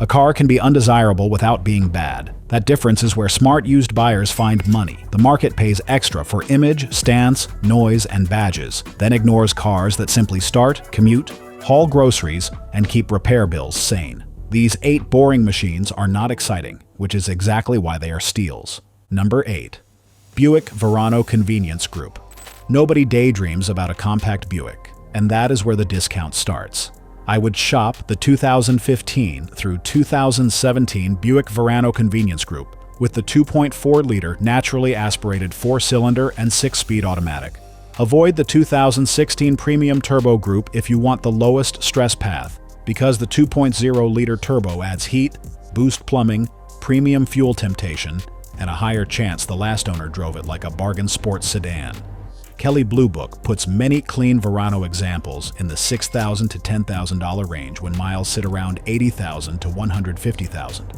A car can be undesirable without being bad. That difference is where smart used buyers find money. The market pays extra for image, stance, noise, and badges, then ignores cars that simply start, commute, haul groceries, and keep repair bills sane. These 8 boring machines are not exciting, which is exactly why they are steals. Number 8. Buick Verano Convenience Group. Nobody daydreams about a compact Buick, and that is where the discount starts. I would shop the 2015 through 2017 Buick Verano Convenience Group with the 2.4-liter naturally aspirated 4-cylinder and 6-speed automatic. Avoid the 2016 Premium Turbo Group if you want the lowest stress path, because the 2.0-liter turbo adds heat, boost plumbing, premium fuel temptation, and a higher chance the last owner drove it like a bargain sports sedan. Kelley Blue Book puts many clean Verano examples in the $6,000 to $10,000 range when miles sit around 80,000 to 150,000,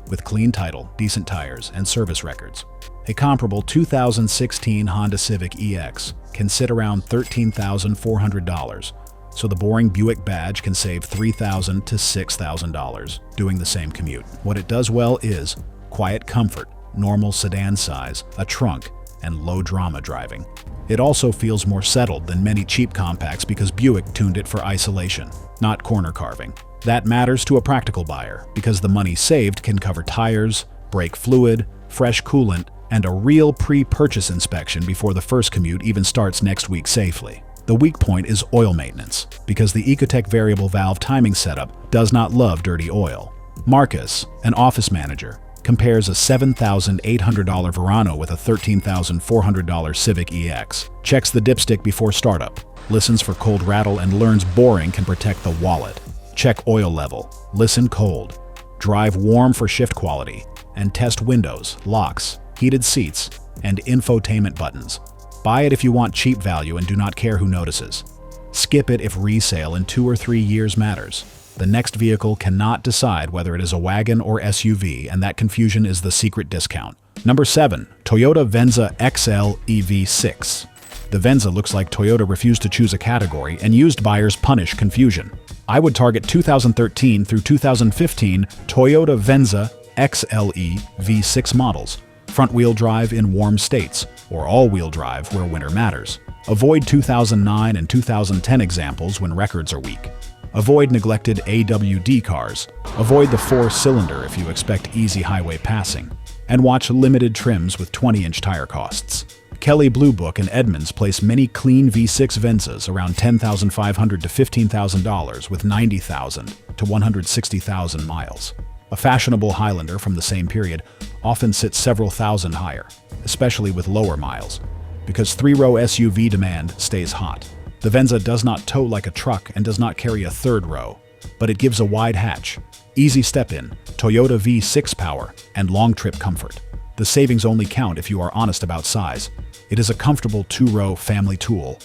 with clean title, decent tires, and service records. A comparable 2016 Honda Civic EX can sit around $13,400, so the boring Buick badge can save $3,000 to $6,000 doing the same commute. What it does well is quiet comfort, normal sedan size, a trunk, and low drama driving. It also feels more settled than many cheap compacts because Buick tuned it for isolation, not corner carving. That matters to a practical buyer because the money saved can cover tires, brake fluid, fresh coolant, and a real pre-purchase inspection before the first commute even starts next week safely. The weak point is oil maintenance, because the Ecotec variable valve timing setup does not love dirty oil. Marcus, an office manager, compares a $7,800 Verano with a $13,400 Civic EX, checks the dipstick before startup, listens for cold rattle, and learns boring can protect the wallet. Check oil level, listen cold, drive warm for shift quality, and test windows, locks, heated seats, and infotainment buttons. Buy it if you want cheap value and do not care who notices. Skip it if resale in 2 or 3 years matters. The next vehicle cannot decide whether it is a wagon or SUV, and that confusion is the secret discount. Number 7. Toyota Venza XL EV6. The Venza looks like Toyota refused to choose a category, and used buyers punish confusion. I would target 2013 through 2015 Toyota Venza XLE V6 models, front-wheel drive in warm states, or all-wheel drive where winter matters. Avoid 2009 and 2010 examples when records are weak. Avoid neglected AWD cars. Avoid the 4-cylinder if you expect easy highway passing. And watch limited trims with 20-inch tire costs. Kelley Blue Book and Edmunds place many clean V6 Venzas around $10,500 to $15,000 with 90,000 to 160,000 miles. A fashionable Highlander from the same period often sits several thousand higher, especially with lower miles, because 3-row SUV demand stays hot. The Venza does not tow like a truck and does not carry a 3rd row, but it gives a wide hatch, easy step-in, Toyota V6 power, and long trip comfort. The savings only count if you are honest about size. It is a comfortable 2-row family tool,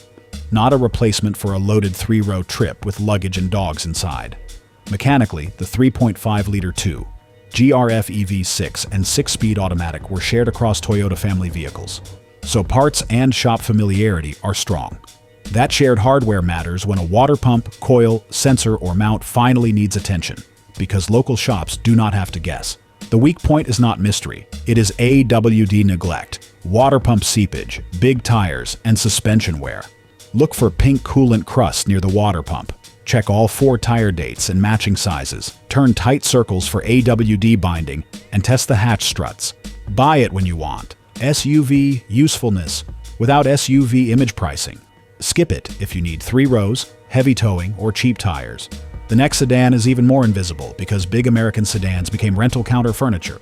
not a replacement for a loaded 3-row trip with luggage and dogs inside. Mechanically, the 3.5-liter 2, GRF EV6 and 6-speed automatic were shared across Toyota family vehicles, so parts and shop familiarity are strong. That shared hardware matters when a water pump, coil, sensor, or mount finally needs attention, because local shops do not have to guess. The weak point is not mystery, it is AWD neglect, water pump seepage, big tires, and suspension wear. Look for pink coolant crust near the water pump. Check all 4 tire dates and matching sizes, turn tight circles for AWD binding, and test the hatch struts. Buy it when you want. SUV usefulness without SUV image pricing. Skip it if you need 3 rows, heavy towing, or cheap tires. The next sedan is even more invisible because big American sedans became rental counter furniture.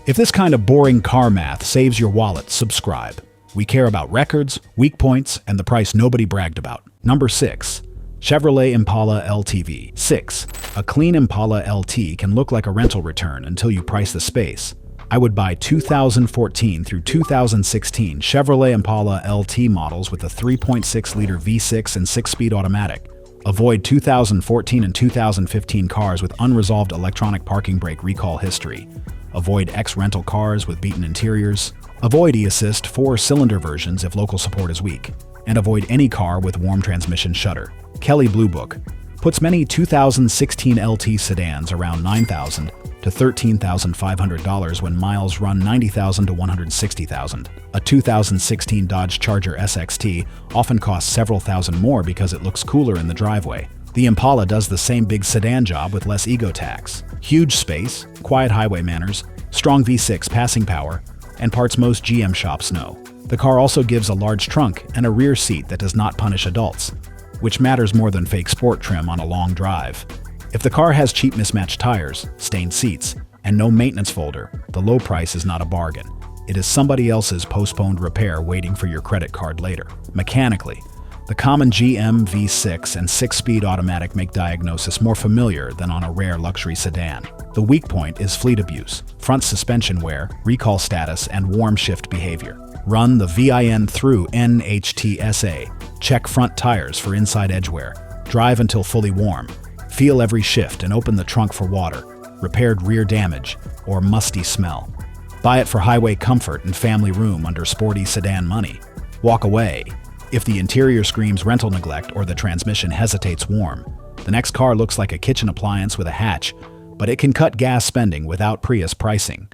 If this kind of boring car math saves your wallet, subscribe. We care about records, weak points, and the price nobody bragged about. Number 6. Chevrolet Impala LTV. 6. A clean Impala LT can look like a rental return until you price the space. I would buy 2014 through 2016 Chevrolet Impala LT models with a 3.6-liter V6 and 6-speed automatic. Avoid 2014 and 2015 cars with unresolved electronic parking brake recall history. Avoid ex-rental cars with beaten interiors. Avoid e-assist 4-cylinder versions if local support is weak. And avoid any car with warm transmission shutter. Kelley Blue Book puts many 2016 LT sedans around $9,000 to $13,500 when miles run 90,000 to 160,000. A 2016 Dodge Charger SXT often costs several thousand more because it looks cooler in the driveway. The Impala does the same big sedan job with less ego tax. Huge space, quiet highway manners, strong V6 passing power, and parts most GM shops know. The car also gives a large trunk and a rear seat that does not punish adults, which matters more than fake sport trim on a long drive. If the car has cheap mismatched tires, stained seats, and no maintenance folder, the low price is not a bargain. It is somebody else's postponed repair waiting for your credit card later. Mechanically, the common GM V6 and 6-speed automatic make diagnosis more familiar than on a rare luxury sedan. The weak point is fleet abuse, front suspension wear, recall status, and warm shift behavior. Run the VIN through NHTSA. Check front tires for inside edge wear. Drive until fully warm. Feel every shift and open the trunk for water, repaired rear damage, or musty smell. Buy it for highway comfort and family room under sporty sedan money. Walk away if the interior screams rental neglect or the transmission hesitates warm. The next car looks like a kitchen appliance with a hatch, but it can cut gas spending without Prius pricing.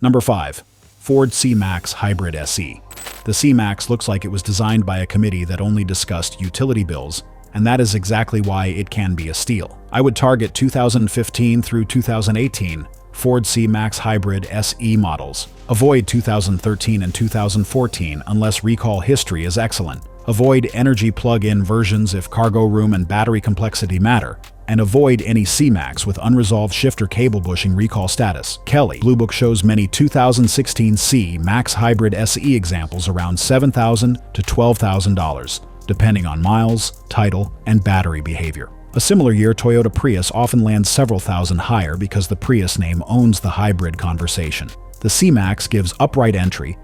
Number 5. Ford C-Max Hybrid SE. The C-Max looks like it was designed by a committee that only discussed utility bills, and that is exactly why it can be a steal. I would target 2015 through 2018 Ford C-Max Hybrid SE models. Avoid 2013 and 2014 unless recall history is excellent. Avoid energy plug-in versions if cargo room and battery complexity matter. And avoid any C-Max with unresolved shifter cable bushing recall status. Kelley Blue Book shows many 2016 C-Max Hybrid SE examples around $7,000 to $12,000, depending on miles, title, and battery behavior. A similar year, Toyota Prius often lands several thousand higher because the Prius name owns the hybrid conversation. The C-Max gives upright entry,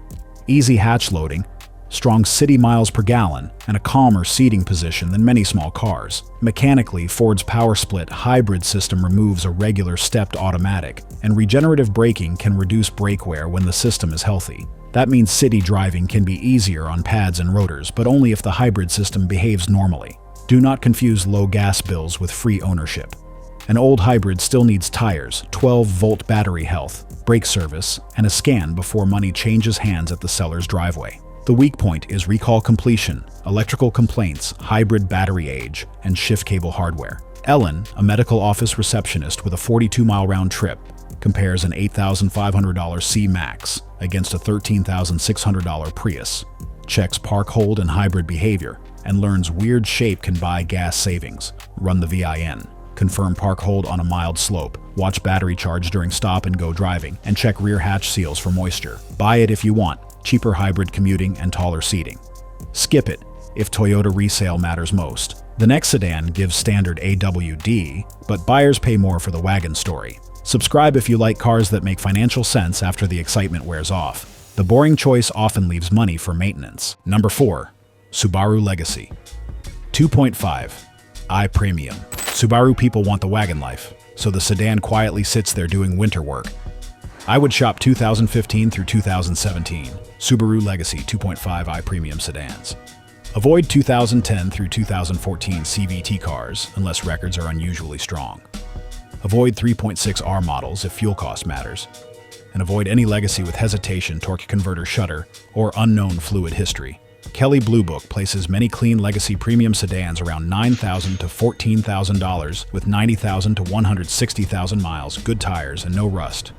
easy hatch loading, strong city miles per gallon, and a calmer seating position than many small cars. Mechanically, Ford's power split hybrid system removes a regular stepped automatic, and regenerative braking can reduce brake wear when the system is healthy. That means city driving can be easier on pads and rotors, but only if the hybrid system behaves normally. Do not confuse low gas bills with free ownership. An old hybrid still needs tires, 12-volt battery health, brake service, and a scan before money changes hands at the seller's driveway. The weak point is recall completion, electrical complaints, hybrid battery age, and shift cable hardware. Ellen, a medical office receptionist with a 42-mile round trip, compares an $8,500 C-Max against a $13,600 Prius, checks park hold and hybrid behavior, and learns weird shape can buy gas savings. Run the VIN. Confirm park hold on a mild slope. Watch battery charge during stop and go driving, and check rear hatch seals for moisture. Buy it if you want cheaper hybrid commuting and taller seating. Skip it if Toyota resale matters most. The next sedan gives standard AWD, but buyers pay more for the wagon story. Subscribe if you like cars that make financial sense after the excitement wears off. The boring choice often leaves money for maintenance. Number 4. Subaru Legacy 2.5 I Premium. Subaru people want the wagon life, so the sedan quietly sits there doing winter work. I would shop 2015 through 2017 Subaru Legacy 2.5 I Premium sedans. Avoid 2010 through 2014 CVT cars unless records are unusually strong. Avoid 3.6R models if fuel cost matters. And avoid any Legacy with hesitation, torque converter shutter, or unknown fluid history. Kelley Blue Book places many clean Legacy premium sedans around $9,000 to $14,000 with 90,000 to 160,000 miles, good tires, and no rust.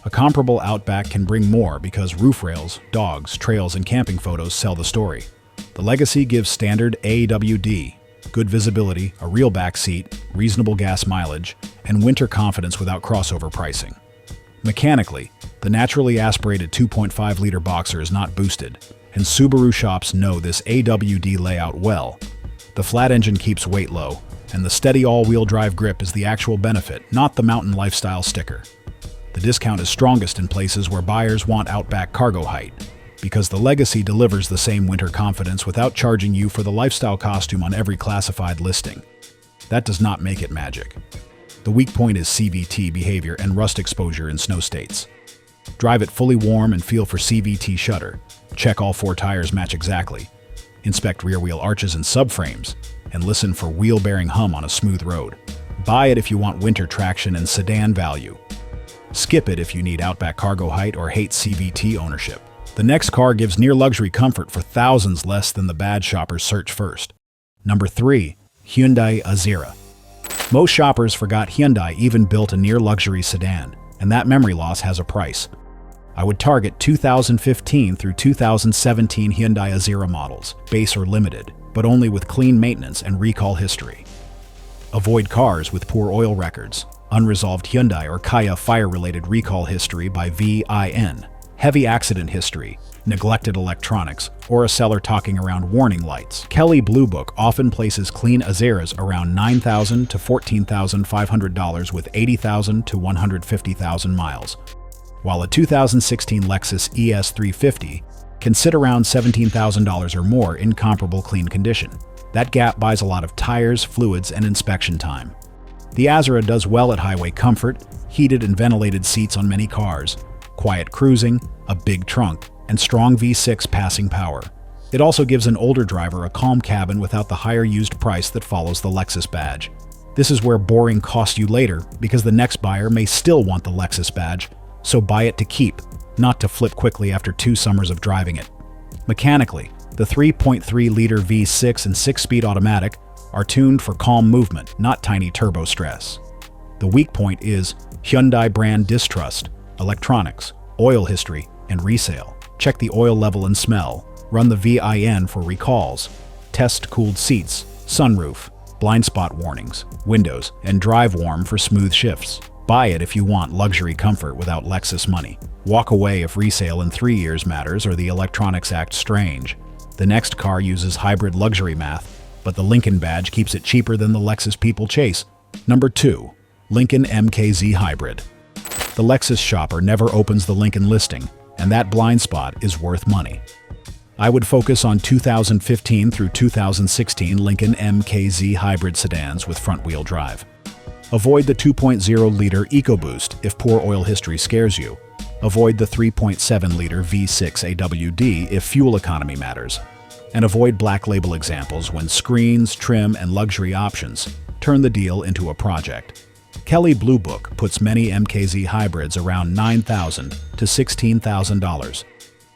A comparable Outback can bring more because roof rails, dogs, trails, and camping photos sell the story. The Legacy gives standard AWD, good visibility, a real back seat, reasonable gas mileage, and winter confidence without crossover pricing. Mechanically, the naturally aspirated 2.5-liter boxer is not boosted, and Subaru shops know this AWD layout well. The flat engine keeps weight low, and the steady all-wheel drive grip is the actual benefit, not the mountain lifestyle sticker. The discount is strongest in places where buyers want Outback cargo height, because the Legacy delivers the same winter confidence without charging you for the lifestyle costume on every classified listing. That does not make it magic. The weak point is CVT behavior and rust exposure in snow states. Drive it fully warm and feel for CVT shutter. Check all 4 tires match exactly. Inspect rear wheel arches and subframes, and listen for wheel-bearing hum on a smooth road. Buy it if you want winter traction and sedan value. Skip it if you need Outback cargo height or hate CVT ownership. The next car gives near luxury comfort for thousands less than the bad shoppers search first. Number 3. Hyundai Azera. Most shoppers forgot Hyundai even built a near luxury sedan, and that memory loss has a price. I would target 2015 through 2017 Hyundai Azera models, base or limited, but only with clean maintenance and recall history. Avoid cars with poor oil records, unresolved Hyundai or Kia fire-related recall history by VIN, heavy accident history, neglected electronics, or a seller talking around warning lights. Kelley Blue Book often places clean Azeras around $9,000 to $14,500 with 80,000 to 150,000 miles, while a 2016 Lexus ES350 can sit around $17,000 or more in comparable clean condition. That gap buys a lot of tires, fluids, and inspection time. The Azera does well at highway comfort, heated and ventilated seats on many cars, quiet cruising, a big trunk, and strong V6 passing power. It also gives an older driver a calm cabin without the higher used price that follows the Lexus badge. This is where boring costs you later because the next buyer may still want the Lexus badge, so buy it to keep, not to flip quickly after 2 summers of driving it. Mechanically, the 3.3-liter V6 and 6-speed automatic are tuned for calm movement, not tiny turbo stress. The weak point is Hyundai brand distrust, electronics, oil history, and resale. Check the oil level and smell, run the VIN for recalls, test cooled seats, sunroof, blind spot warnings, windows, and drive warm for smooth shifts. Buy it if you want luxury comfort without Lexus money. Walk away if resale in 3 years matters or the electronics act strange. The next car uses hybrid luxury math, but the Lincoln badge keeps it cheaper than the Lexus people chase. Number 2. Lincoln MKZ Hybrid. The Lexus shopper never opens the Lincoln listing, and that blind spot is worth money. I would focus on 2015 through 2016 Lincoln MKZ Hybrid sedans with front-wheel drive. Avoid the 2.0-liter EcoBoost if poor oil history scares you. Avoid the 3.7-liter V6 AWD if fuel economy matters. And avoid black label examples when screens, trim, and luxury options turn the deal into a project. Kelley Blue Book puts many MKZ hybrids around $9,000 to $16,000,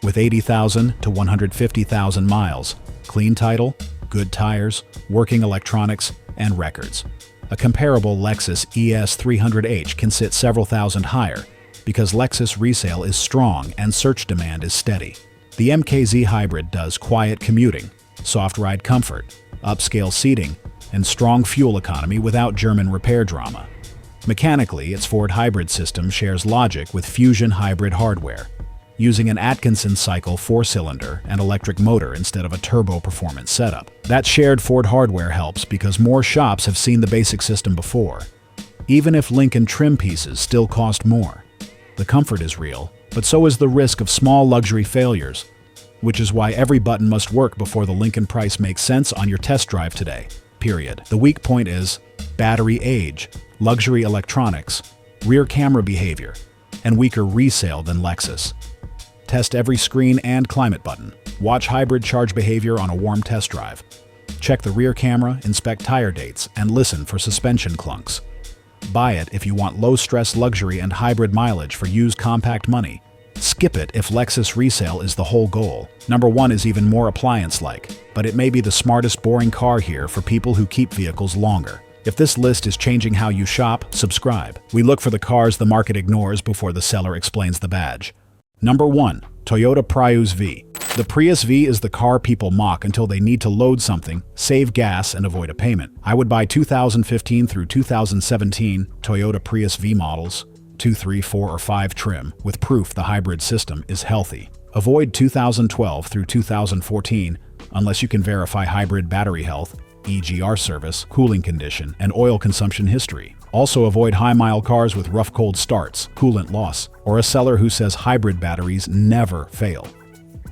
with 80,000 to 150,000 miles, clean title, good tires, working electronics, and records. A comparable Lexus ES300H can sit several thousand higher because Lexus resale is strong and search demand is steady. The MKZ Hybrid does quiet commuting, soft ride comfort, upscale seating, and strong fuel economy without German repair drama. Mechanically, its Ford hybrid system shares logic with Fusion hybrid hardware, using an Atkinson cycle 4-cylinder and electric motor instead of a turbo performance setup. That shared Ford hardware helps because more shops have seen the basic system before, even if Lincoln trim pieces still cost more. The comfort is real, but so is the risk of small luxury failures, which is why every button must work before the Lincoln price makes sense on your test drive today, period. The weak point is battery age, luxury electronics, rear camera behavior, and weaker resale than Lexus. Test every screen and climate button. Watch hybrid charge behavior on a warm test drive. Check the rear camera, inspect tire dates, and listen for suspension clunks. Buy it if you want low-stress luxury and hybrid mileage for used compact money. Skip it if Lexus resale is the whole goal. Number 1 is even more appliance-like, but it may be the smartest boring car here for people who keep vehicles longer. If this list is changing how you shop, subscribe. We look for the cars the market ignores before the seller explains the badge. Number 1. Toyota Prius V. The Prius V is the car people mock until they need to load something, save gas, and avoid a payment. I would buy 2015 through 2017 Toyota Prius V models, 2, 3, 4, or 5 trim, with proof the hybrid system is healthy. Avoid 2012 through 2014 unless you can verify hybrid battery health, EGR service, cooling condition, and oil consumption history. Also avoid high-mile cars with rough cold starts, coolant loss, or a seller who says hybrid batteries never fail.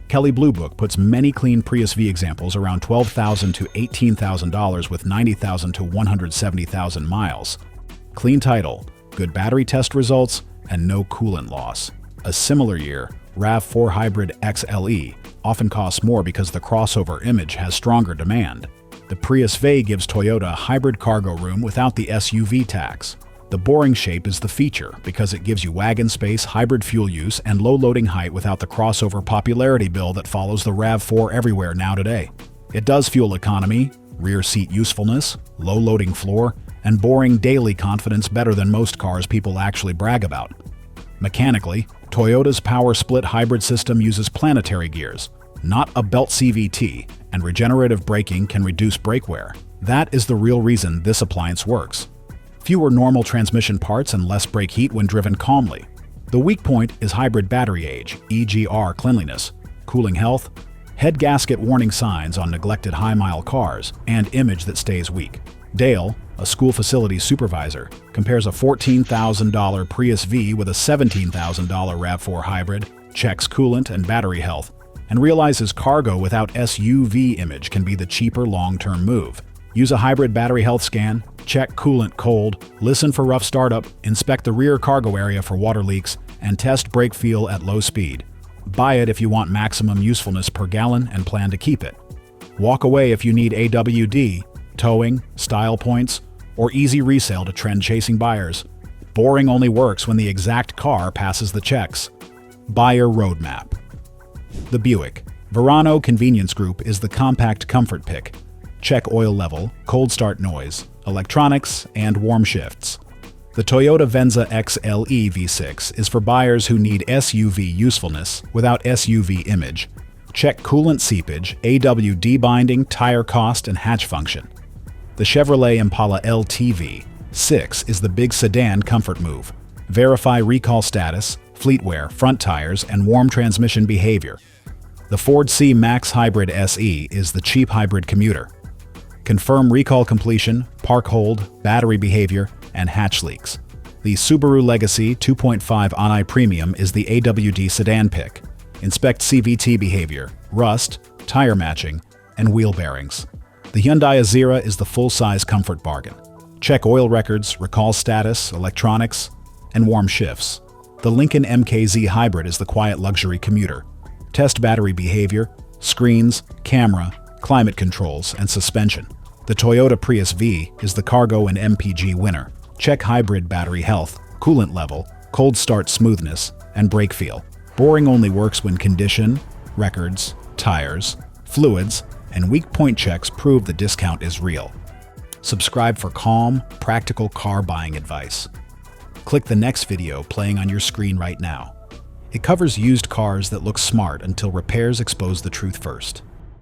Kelley Blue Book puts many clean Prius V examples around $12,000 to $18,000 with 90,000 to 170,000 miles. Clean title, good battery test results, and no coolant loss. A similar year, RAV4 Hybrid XLE often costs more because the crossover image has stronger demand. The Prius V gives Toyota hybrid cargo room without the SUV tax. The boring shape is the feature because it gives you wagon space, hybrid fuel use, and low loading height without the crossover popularity bill that follows the RAV4 everywhere now today. It does fuel economy, rear seat usefulness, low loading floor, and boring daily confidence better than most cars people actually brag about. Mechanically, Toyota's power split hybrid system uses planetary gears, not a belt CVT, and regenerative braking can reduce brake wear. That is the real reason this appliance works. Fewer normal transmission parts and less brake heat when driven calmly. The weak point is hybrid battery age, EGR cleanliness, cooling health, head gasket warning signs on neglected high-mile cars, and image that stays weak. Dale, a school facilities supervisor, compares a $14,000 Prius V with a $17,000 RAV4 Hybrid, checks coolant and battery health, and realizes cargo without SUV image can be the cheaper long-term move. Use a hybrid battery health scan, check coolant cold, listen for rough startup, inspect the rear cargo area for water leaks, and test brake feel at low speed. Buy it if you want maximum usefulness per gallon and plan to keep it. Walk away if you need AWD, towing, style points, or easy resale to trend-chasing buyers. Boring only works when the exact car passes the checks. Buyer roadmap. The Buick Verano Convenience Group is the compact comfort pick. Check oil level, cold start noise, electronics, and warm shifts. The Toyota Venza XLE V6 is for buyers who need SUV usefulness without SUV image. Check coolant seepage, AWD binding, tire cost, and hatch function. The Chevrolet Impala LTV 6 is the big sedan comfort move. Verify recall status, fleet wear, front tires, and warm transmission behavior. The Ford C-Max Hybrid SE is the cheap hybrid commuter. Confirm recall completion, park hold, battery behavior, and hatch leaks. The Subaru Legacy 2.5 Oni Premium is the AWD sedan pick. Inspect CVT behavior, rust, tire matching, and wheel bearings. The Hyundai Azera is the full-size comfort bargain. Check oil records, recall status, electronics, and warm shifts. The Lincoln MKZ Hybrid is the quiet luxury commuter. Test battery behavior, screens, camera, climate controls, and suspension. The Toyota Prius V is the cargo and MPG winner. Check hybrid battery health, coolant level, cold start smoothness, and brake feel. Boring only works when condition, records, tires, fluids, and weak point checks prove the discount is real. Subscribe for calm, practical car buying advice. Click the next video playing on your screen right now. It covers used cars that look smart until repairs expose the truth first.